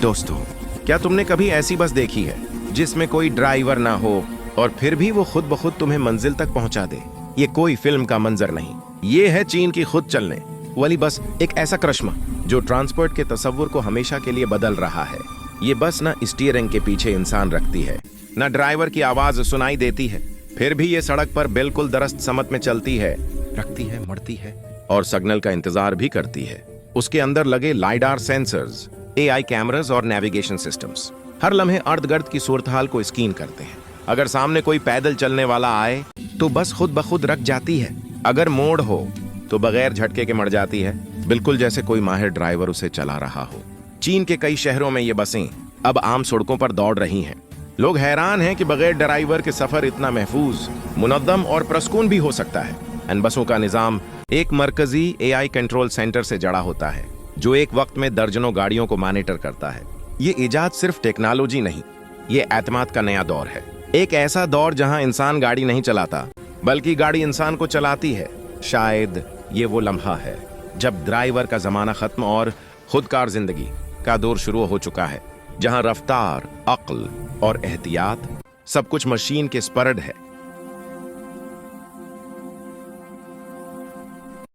दोस्तों, क्या तुमने कभी ऐसी बस देखी है जिसमें कोई ड्राइवर ना हो और फिर भी वो खुद ब खुद तुम्हें मंजिल तक पहुंचा दे? ये कोई फिल्म का मंजर नहीं, ये है चीन की खुद चलने वाली बस, एक ऐसा करिश्मा जो ट्रांसपोर्ट के तस्वुर को हमेशा के लिए बदल रहा है। ये बस ना स्टीयरिंग के पीछे इंसान रखती है, ना ड्राइवर की आवाज सुनाई देती है, फिर भी ये सड़क पर बिल्कुल दरस्त समत में चलती है, रखती है, मरती है और सिग्नल का इंतजार भी करती है। उसके अंदर लगे लाइडार सेंसर्स, एआई कैमरास और नेविगेशन सिस्टम्स हर लम्हे अर्ध गर्द की सूरत-हाल को स्कैन करते हैं। अगर सामने कोई पैदल चलने वाला आए तो बस खुद ब खुद रख जाती है। अगर मोड़ हो तो बगैर झटके के मर जाती है, बिल्कुल जैसे कोई माहिर ड्राइवर उसे चला रहा हो। चीन के कई शहरों में ये बसें अब आम सड़कों पर दौड़ रही हैं। लोग हैरान हैं कि बगैर ड्राइवर के सफर इतना महफूज, मुनद्दम और प्रसकून भी हो सकता है। इन बसों का निजाम एक मरकजी एआई कंट्रोल सेंटर से जड़ा होता है, जो एक वक्त में दर्जनों गाड़ियों को मॉनिटर करता है। ये इजाद सिर्फ टेक्नोलॉजी नहीं, ये एतमाद का नया दौर है। एक ऐसा दौर जहां इंसान गाड़ी नहीं चलाता, बल्कि गाड़ी इंसान को चलाती है। शायद ये वो लम्हा है जब ड्राइवर का जमाना खत्म और खुदकार जिंदगी का दौर शुरू हो चुका है, जहां रफ्तार, अक्ल और एहतियात सब कुछ मशीन के स्पर्ड है।